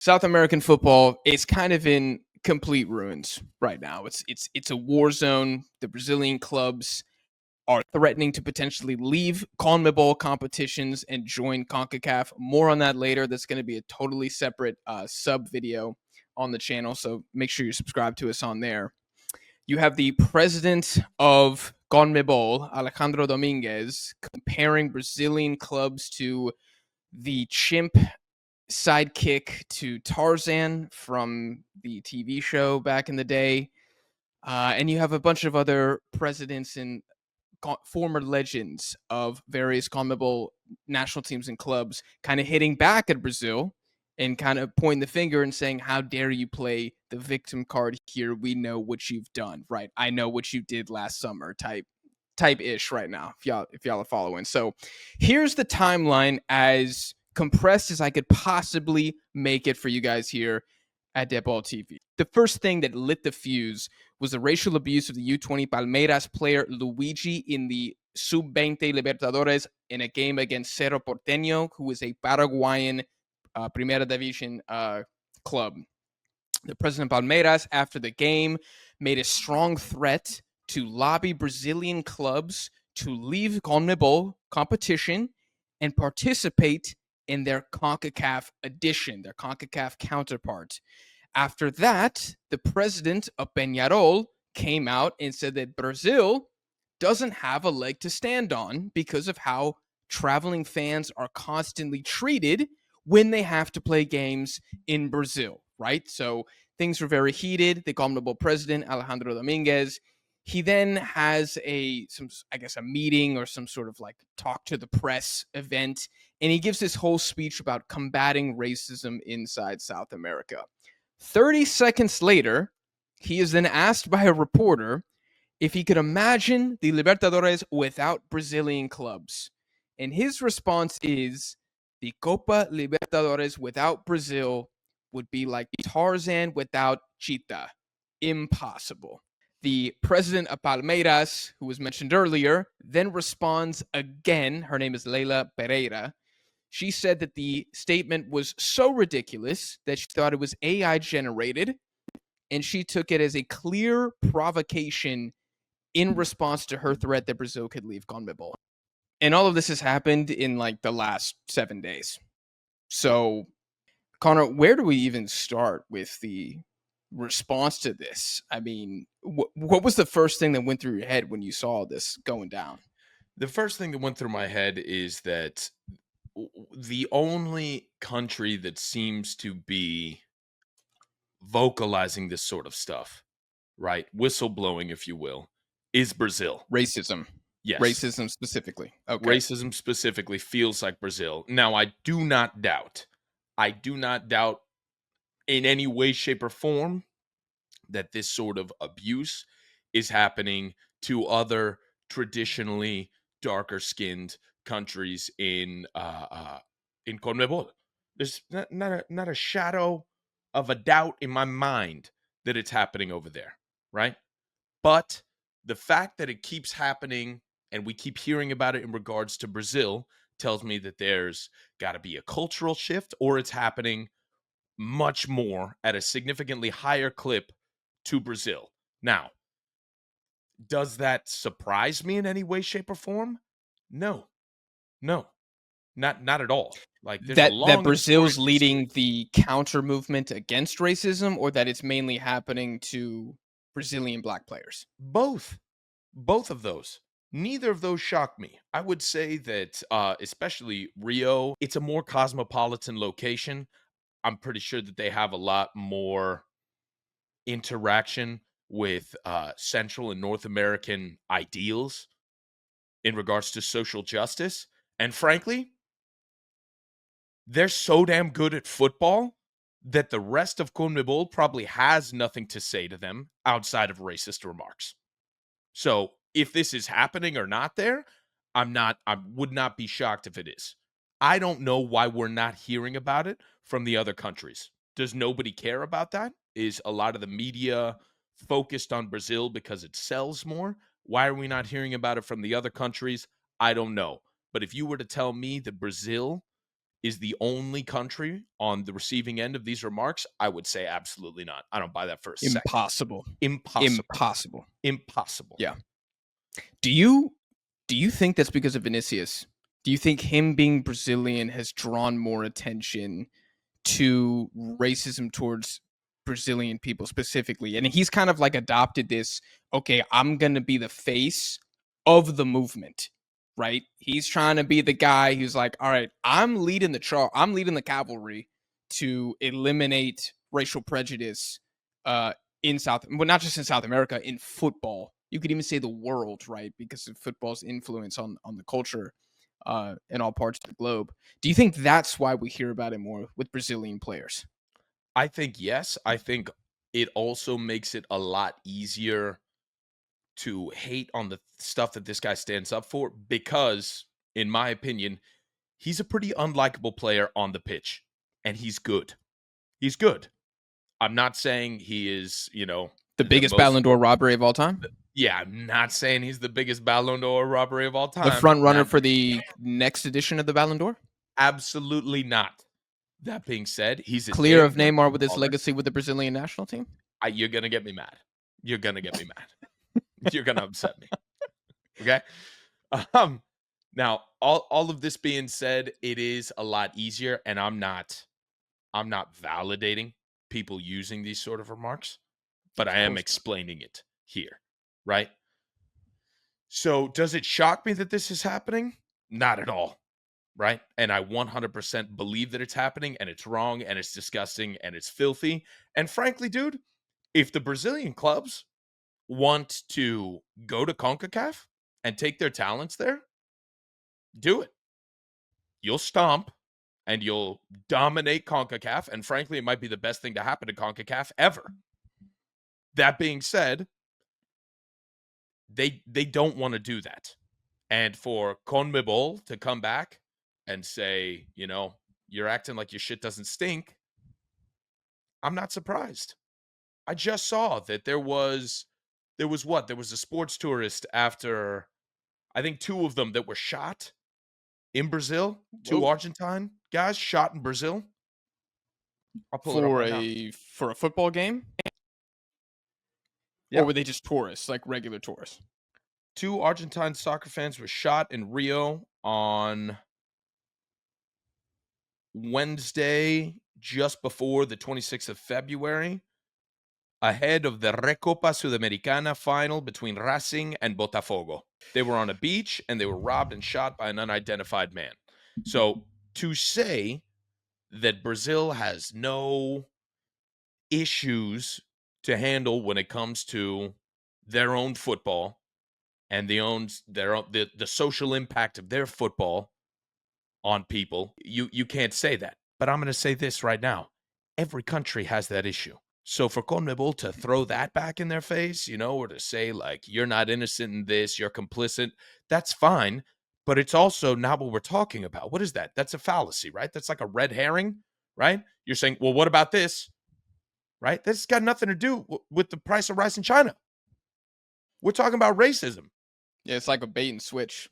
South American football is kind of in complete ruins right now. It's a war zone. The Brazilian clubs are threatening to potentially leave CONMEBOL competitions and join CONCACAF. More on that later. That's going to be a totally separate sub video on the channel, so make sure you subscribe to us on there. You have the president of CONMEBOL, Alejandro Dominguez, comparing Brazilian clubs to the chimp sidekick to Tarzan from the TV show back in the day. And you have a bunch of other presidents and former legends of various CONMEBOL national teams and clubs kind of hitting back at Brazil and kind of pointing the finger and saying, how dare you play the victim card here? We know what you've done, right? I know what you did last summer type ish right now, if y'all are following. So here's the timeline as compressed as I could possibly make it for you guys here at Deadball TV. The first thing that lit the fuse was the racial abuse of the U20 Palmeiras player Luigi in the Sub-20 Libertadores in a game against Cerro Porteño, who is a Paraguayan Primera Division club. The president of Palmeiras, after the game, made a strong threat to lobby Brazilian clubs to leave CONMEBOL competition and participate in their CONCACAF edition, their CONCACAF counterpart. After that, the president of Peñarol came out and said that Brazil doesn't have a leg to stand on because of how traveling fans are constantly treated when they have to play games in Brazil, right? So things were very heated. The CONMEBOL president, Alejandro Dominguez, he then has a meeting or some sort of like talk to the press event, and he gives this whole speech about combating racism inside South America. 30 seconds later, he is then asked by a reporter if he could imagine the Libertadores without Brazilian clubs. And his response is, the Copa Libertadores without Brazil would be like Tarzan without Cheetah. Impossible. The president of Palmeiras, who was mentioned earlier, then responds again. Her name is Leila Pereira. She said that the statement was so ridiculous that she thought it was AI generated, and she took it as a clear provocation in response to her threat that Brazil could leave CONMEBOL. And all of this has happened in like the last 7 days. So, Connor, where do we even start with the response to this? I mean, what was the first thing that went through your head when you saw this going down? The first thing that went through my head is that the only country that seems to be vocalizing this sort of stuff, right? Whistleblowing, if you will, is Brazil. Racism. Yes. Racism specifically. Okay. Racism specifically feels like Brazil. Now, I do not doubt in any way, shape, or form that this sort of abuse is happening to other traditionally darker skinned countries in CONMEBOL. There's not a shadow of a doubt in my mind that it's happening over there, right? But the fact that it keeps happening and we keep hearing about it in regards to Brazil tells me that there's got to be a cultural shift, or it's happening much more at a significantly higher clip to Brazil. Now, does that surprise me in any way, shape, or form? No, not at all. Like, there's a that long Brazil's storied leading history. the counter movement against racism, or that it's mainly happening to Brazilian black players? Both of those. Neither of those shock me. I would say that, especially Rio, it's a more cosmopolitan location. I'm pretty sure that they have a lot more interaction with Central and North American ideals in regards to social justice. And frankly, they're so damn good at football that the rest of CONMEBOL probably has nothing to say to them outside of racist remarks. So if this is happening or not there, I would not be shocked if it is. I don't know why we're not hearing about it from the other countries. Does nobody care about that? Is a lot of the media focused on Brazil because it sells more? Why are we not hearing about it from the other countries? I don't know. But if you were to tell me that Brazil is the only country on the receiving end of these remarks, I would say absolutely not. I don't buy that for a second. Impossible. Impossible. Impossible. Impossible. Yeah. Do you think that's because of Vinicius? Do you think him being Brazilian has drawn more attention to racism towards Brazilian people specifically? And he's kind of like adopted this, okay, I'm going to be the face of the movement, right? He's trying to be the guy who's like, all right, I'm leading the cavalry to eliminate racial prejudice uh not just in South America, in football. You could even say the world, right? Because of football's influence on the culture in all parts of the globe. Do you think that's why we hear about it more with Brazilian players? I think yes. I think it also makes it a lot easier to hate on the stuff that this guy stands up for because, in my opinion, he's a pretty unlikable player on the pitch, and he's good. He's good. I'm not saying he is, The the biggest most. Ballon d'Or robbery of all time? Yeah, I'm not saying he's the biggest Ballon d'Or robbery of all The time. front runner for the next edition of the Ballon d'Or? Absolutely not. That being said, he's a Clear damn of good Neymar with his footballer. legacy with the Brazilian national team? You're gonna get me mad. You're gonna get me mad. You're gonna upset me. Okay. Um. Now, all of this being said, it is a lot easier, and I'm not validating people using these sort of remarks, but Of I am course. explaining it here, right? So, does it shock me that this is happening? Not at all, right? And I 100% believe that it's happening and it's wrong and it's disgusting and it's filthy. And frankly, dude, if the Brazilian clubs want to go to CONCACAF and take their talents there, do it. You'll stomp and you'll dominate CONCACAF. And frankly, it might be the best thing to happen to CONCACAF ever. That being said, they don't want to do that. And for CONMEBOL to come back and say, you're acting like your shit doesn't stink, I'm not surprised. I just saw that there was a sports tourist after, I think, two of them that were shot in Brazil, two Whoa. Argentine guys shot in Brazil. I'll pull it up For right now. a football game? Or Yeah. were they just tourists, like regular tourists? Two Argentine soccer fans were shot in Rio on Wednesday, just before the 26th of February, ahead of the Recopa Sudamericana final between Racing and Botafogo. They were on a beach and they were robbed and shot by an unidentified man. So to say that Brazil has no issues to handle when it comes to their own football and the social impact of their football on people, you can't say that. But I'm going to say this right now. Every country has that issue. So for CONMEBOL to throw that back in their face, or to say, like, you're not innocent in this, you're complicit, that's fine. But it's also not what we're talking about. What is that? That's a fallacy, right? That's like a red herring, right? You're saying, well, what about this? Right? That's got nothing to do with the price of rice in China. We're talking about racism. Yeah, it's like a bait and switch.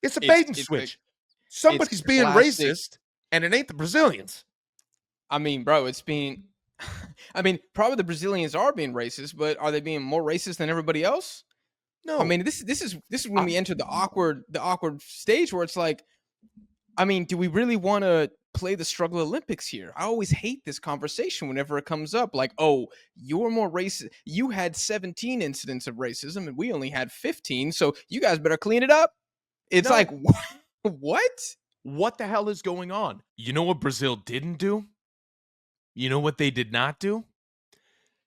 It's a It's bait and it's a switch. it's Somebody's being classic. racist, and it ain't the Brazilians. I mean, bro, it's being I mean, probably the Brazilians are being racist, but are they being more racist than everybody else? I No, mean, this is when I'm we enter the awkward stage where it's like, I mean, do we really want to play the struggle Olympics here? I always hate this conversation whenever it comes up. Like, oh, you're more racist. You had 17 incidents of racism, and we only had 15. So you guys better clean it up. It's like, no. what? What the hell is going on? You know what Brazil didn't do? You know what they did not do?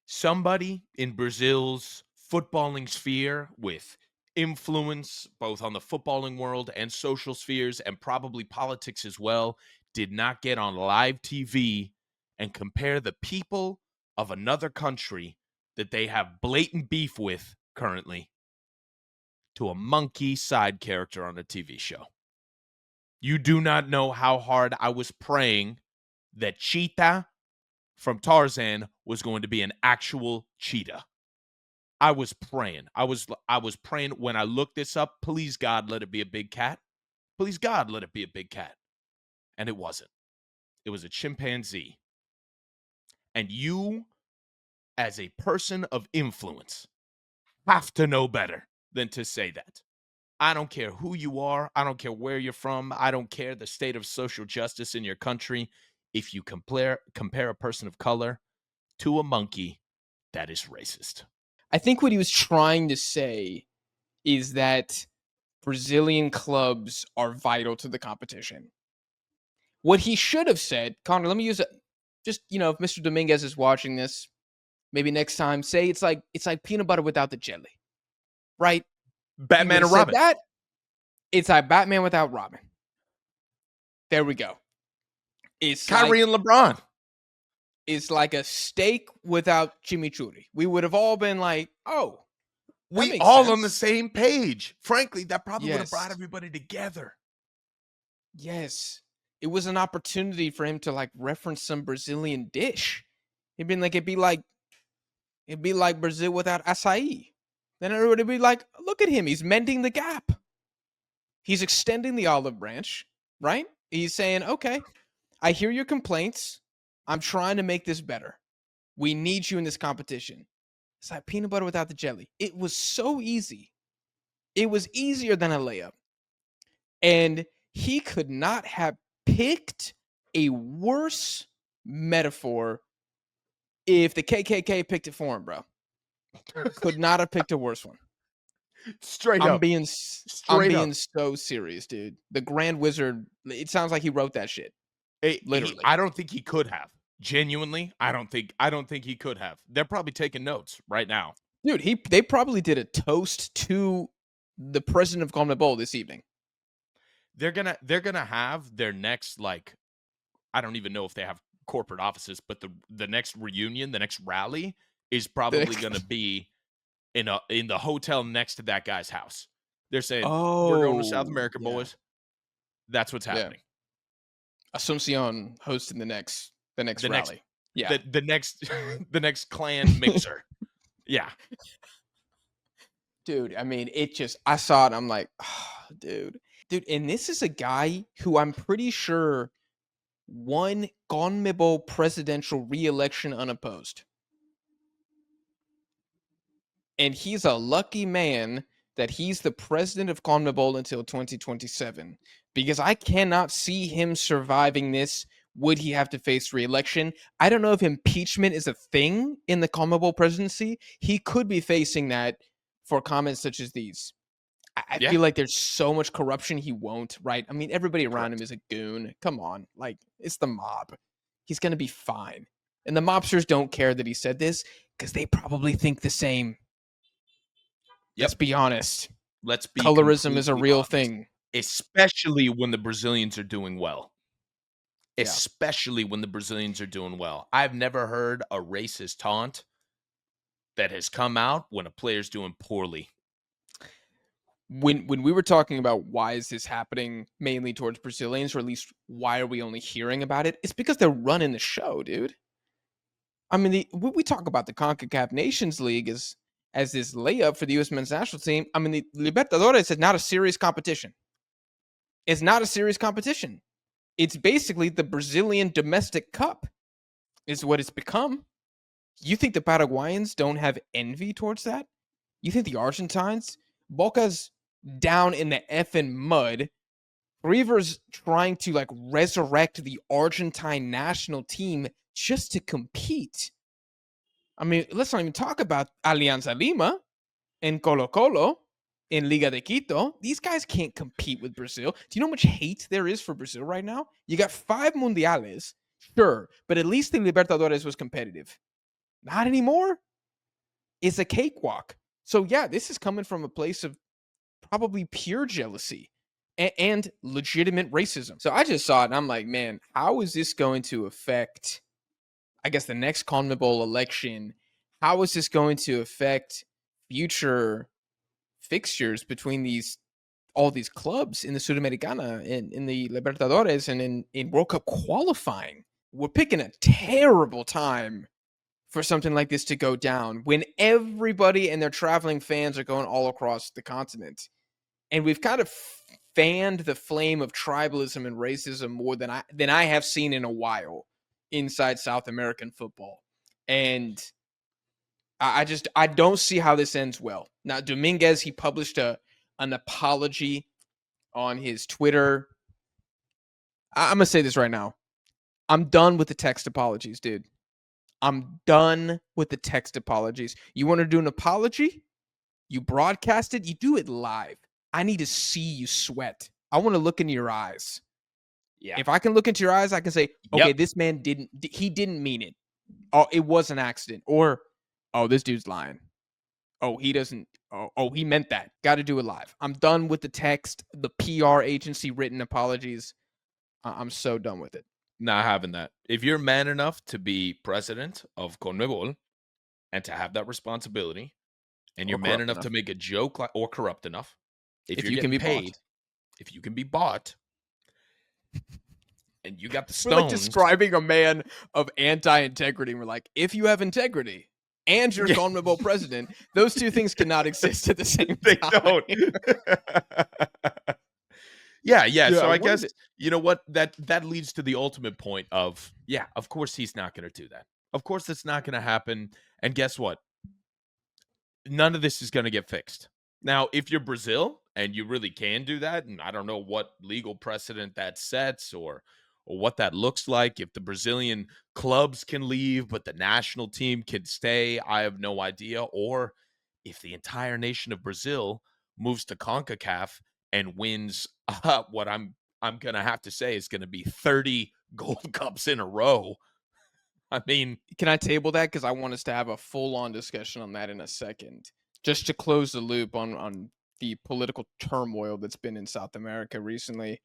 Somebody in Brazil's footballing sphere with influence both on the footballing world and social spheres and probably politics as well did not get on live TV and compare the people of another country that they have blatant beef with currently to a monkey side character on a TV show. You do not know how hard I was praying that Cheetah from Tarzan was going to be an actual cheetah. I was praying. I was praying when I looked this up, please God, let it be a big cat. Please God, let it be a big cat. And it wasn't. It was a chimpanzee. And you, as a person of influence, have to know better than to say that. I don't care who you are. I don't care where you're from. I don't care the state of social justice in your country. If you compare a person of color to a monkey, that is racist. I think what he was trying to say is that Brazilian clubs are vital to the competition. What he should have said, Connor, let me use it. Just, if Mr. Dominguez is watching this, maybe next time, say it's like peanut butter without the jelly, right? He would Batman have and said Robin. that. It's like Batman without Robin. There we go. Kyrie and LeBron. It's like a steak without chimichurri. We would have all been like, oh, that We makes all sense. on the same page. Frankly, that probably would have brought Yes. everybody together. Yes. It was an opportunity for him to like reference some Brazilian dish. It'd be like Brazil without acai. Then everybody would be like, look at him. He's mending the gap. He's extending the olive branch, right? He's saying, okay, I hear your complaints. I'm trying to make this better. We need you in this competition. It's like peanut butter without the jelly. It was so easy. It was easier than a layup. And he could not have picked a worse metaphor if the KKK picked it for him, bro. Could not have picked a worse one. Straight I'm up. being Straight up. so serious, dude. The Grand Wizard, it sounds like he wrote that shit. Literally. I don't think he could have. Genuinely, I don't think he could have. They're probably taking notes right now. Dude, they probably did a toast to the president of CONMEBOL this evening. They're gonna have their next, like, I don't even know if they have corporate offices, but the next reunion, the next rally is probably gonna be in the hotel next to that guy's house. They're saying, we're going to South America, boys. That's what's happening. Asuncion hosting the next rally. The next the next clan mixer. Yeah. Dude, I mean, I saw it, I'm like, oh, dude, and this is a guy who I'm pretty sure won CONMEBOL presidential re-election unopposed. And he's a lucky man that he's the president of CONMEBOL until 2027, because I cannot see him surviving this. Would he have to face re-election? I don't know if impeachment is a thing in the CONMEBOL presidency. He could be facing that for comments such as these. I feel like there's so much corruption he won't, right? I mean, everybody around him is a goon. Come on. Like, it's the mob. He's going to be fine. And the mobsters don't care that he said this because they probably think the same. Let's be honest. Let's be Colorism is a real honest. thing. Especially when the Brazilians are doing well. Especially when the Brazilians are doing well. I've never heard a racist taunt that has come out when a player's doing poorly. When we were talking about why is this happening mainly towards Brazilians, or at least why are we only hearing about it? It's because they're running the show, dude. I mean, we talk about the CONCACAF Nations League as this layup for the U.S. men's national team. I mean, the Libertadores is not a serious competition. It's not a serious competition. It's basically the Brazilian domestic cup is what it's become. You think the Paraguayans don't have envy towards that? You think the Argentines? Boca's down in the effing mud. River's trying to like resurrect the Argentine national team just to compete. I mean, let's not even talk about Alianza Lima and Colo-Colo in Liga de Quito. These guys can't compete with Brazil. Do you know how much hate there is for Brazil right now? You got 5 Mundiales, sure, but at least the Libertadores was competitive. Not anymore. It's a cakewalk. So yeah, this is coming from a place of probably pure jealousy and legitimate racism. So I just saw it and I'm like, man, how is this going to affect, I guess, the next CONMEBOL election? How is this going to affect future fixtures between all these clubs in the Sudamericana, in the Libertadores, and in World Cup qualifying? We're picking a terrible time for something like this to go down when everybody and their traveling fans are going all across the continent. And we've kind of fanned the flame of tribalism and racism more than I have seen in a while inside South American football. And I don't see how this ends well. Now, Dominguez, he published an apology on his Twitter. I'm gonna say this right now. I'm done with the text apologies, dude. I'm done with the text apologies. You want to do an apology? You broadcast it, you do it live. I need to see you sweat. I want to look into your eyes. Yeah. If I can look into your eyes, I can say, okay, Yep. this man didn't mean it. Oh, it was an accident. Or, oh, this dude's lying. Oh, he doesn't. Oh, he meant that. Got to do it live. I'm done with the text, the PR agency written apologies. I'm so done with it. Not having that. If you're man enough to be president of CONMEBOL and to have that responsibility, and Or you're man corrupt enough enough. to make a joke or corrupt enough, if If you're you can getting be paid, bought. if you can be bought, and you got the We're like stones, describing a man of anti-integrity. We're like, if you have integrity and you're yeah, CONMEBOL president, those two things cannot exist at the same they time. don't. Yeah. Yeah, So I what guess did it? you know what that leads to the ultimate point of of course he's not going to do that. Of course it's not going to happen. And guess what? None of this is going to get fixed. Now, if you're Brazil and you really can do that, and I don't know what legal precedent that sets or what that looks like, if the Brazilian clubs can leave but the national team can stay, I have no idea. Or if the entire nation of Brazil moves to CONCACAF and wins what I'm gonna have to say is going to be 30 Gold Cups in a row. I mean, Can I table that? Because I want us to have a full-on discussion on that in a second. Just to close the loop on the political turmoil that's been in South America recently.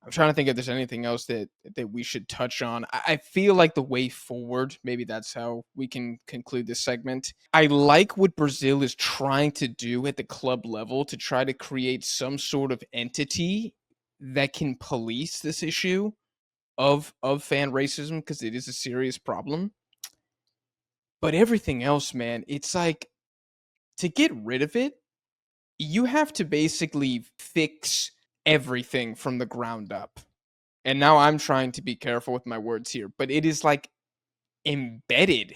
I'm trying to think if there's anything else that we should touch on. I feel like the way forward, maybe that's how we can conclude this segment. I like what Brazil is trying to do at the club level to try to create some sort of entity that can police this issue of fan racism, because it is a serious problem. But everything else, man, it's like, to get rid of it, you have to basically fix everything from the ground up. And now I'm trying to be careful with my words here, but it is like embedded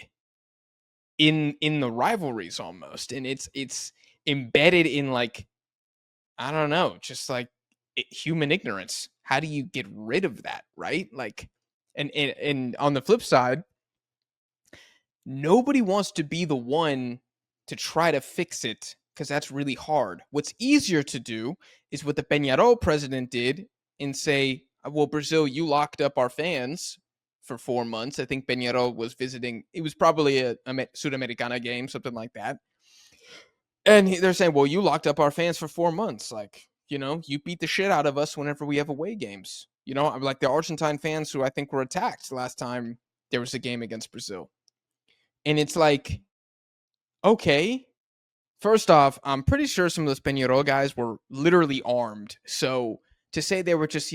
in the rivalries almost, and it's embedded in, like, I don't know, just like human ignorance. How do you get rid of that, right? Like, and on the flip side, nobody wants to be the one to try to fix it, because that's really hard. What's easier to do is what the Peñarol president did and say, well, Brazil, you locked up our fans for 4 months. I think Peñarol was visiting, it was probably a Sudamericana game, something like that. And they're saying, well, you locked up our fans for 4 months. Like, you beat the shit out of us whenever we have away games. I'm like the Argentine fans who I think were attacked last time there was a game against Brazil. And it's like, okay, first off, I'm pretty sure some of those Peñarol guys were literally armed. So to say they were just,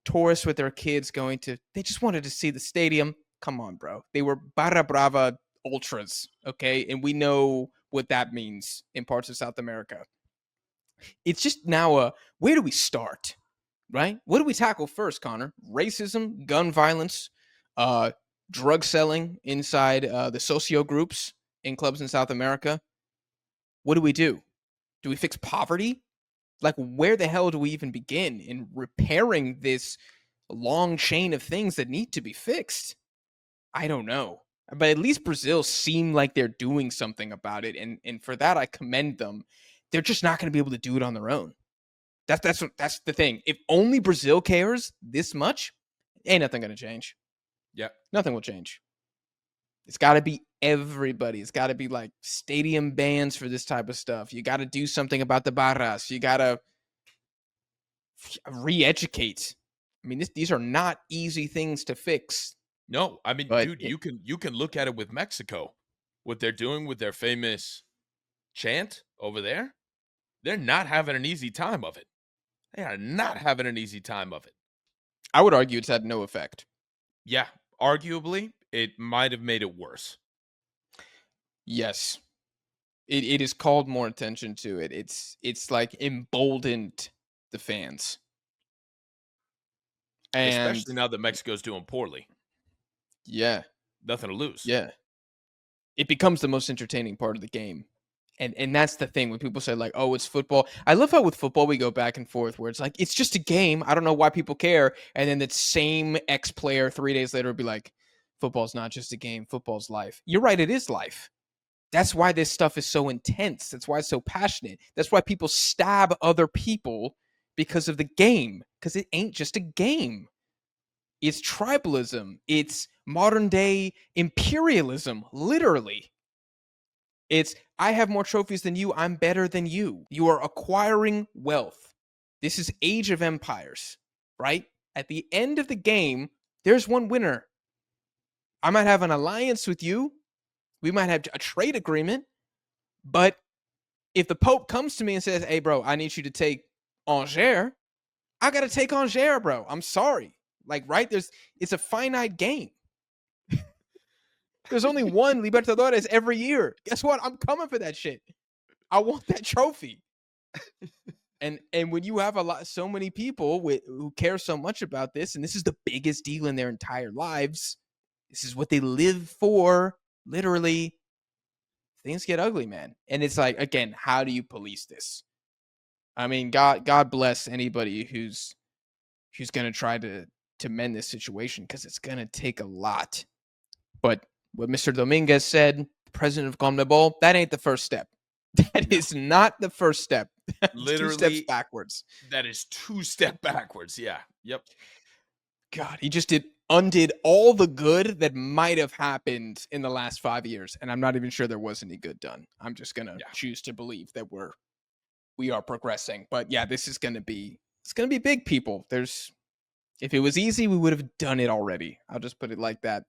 tourists with their kids they just wanted to see the stadium. Come on, bro. They were Barra Brava ultras, okay? And we know what that means in parts of South America. It's just now where do we start, right? What do we tackle first, Connor? Racism, gun violence, uh, drug selling inside the socio groups in clubs in South America. What do we do? Do we fix poverty? Like, where the hell do we even begin in repairing this long chain of things that need to be fixed? I don't know. But at least Brazil seem like they're doing something about it, and for that I commend them. They're just not going to be able to do it on their own. That's the thing. If only Brazil cares this much, ain't nothing going to change. yeah. Nothing will change. It's got to be everybody. It's got to be like stadium bans for this type of stuff. You got to do something about the barras. You got to re-educate. I mean, these are not easy things to fix. No, I mean, But dude, you can look at it with Mexico. What they're doing with their famous chant over there, they're not having an easy time of it. They are not having an easy time of it. I would argue it's had no effect. Yeah, arguably, it might have made it worse. Yes, it has called more attention to it. It's like emboldened the fans. And Especially now that Mexico's doing poorly. yeah, Nothing to lose. yeah. It becomes the most entertaining part of the game. And that's the thing when people say like, "Oh, it's football." I love how with football we go back and forth where it's like, "It's just a game. I don't know why people care." And then that same ex-player 3 days later would be like, "Football's not just a game. Football's life." You're right, it is life. That's why this stuff is so intense. That's why it's so passionate. That's why people stab other people because of the game, because it ain't just a game. It's tribalism. It's modern day imperialism, literally. It's I have more trophies than you. I'm better than you. You are acquiring wealth. This is Age of Empires, right? At the end of the game, there's one winner. I might have an alliance with you. We might have a trade agreement. But if the Pope comes to me and says, "Hey, bro, I need you to take Angers," I got to take Angers, bro. I'm sorry. Like, right? It's a finite game. There's only one Libertadores every year. Guess what? I'm coming for that shit. I want that trophy. And when you have so many people who care so much about this, and this is the biggest deal in their entire lives, this is what they live for, literally, things get ugly, man. And it's like, again, how do you police this? I mean, God bless anybody who's gonna try to mend this situation because it's gonna take a lot. But what Mr. Dominguez said, president of CONMEBOL, that ain't the first step. That No. is not the first step. It's 2 steps Literally, backwards. that is 2 step backwards. Yeah. Yep. God, he just undid all the good that might have happened in the last 5 years, and I'm not even sure there was any good done. I'm just gonna Yeah. choose to believe that we are progressing. But yeah, it's gonna be big, people. If it was easy, we would have done it already. I'll just put it like that.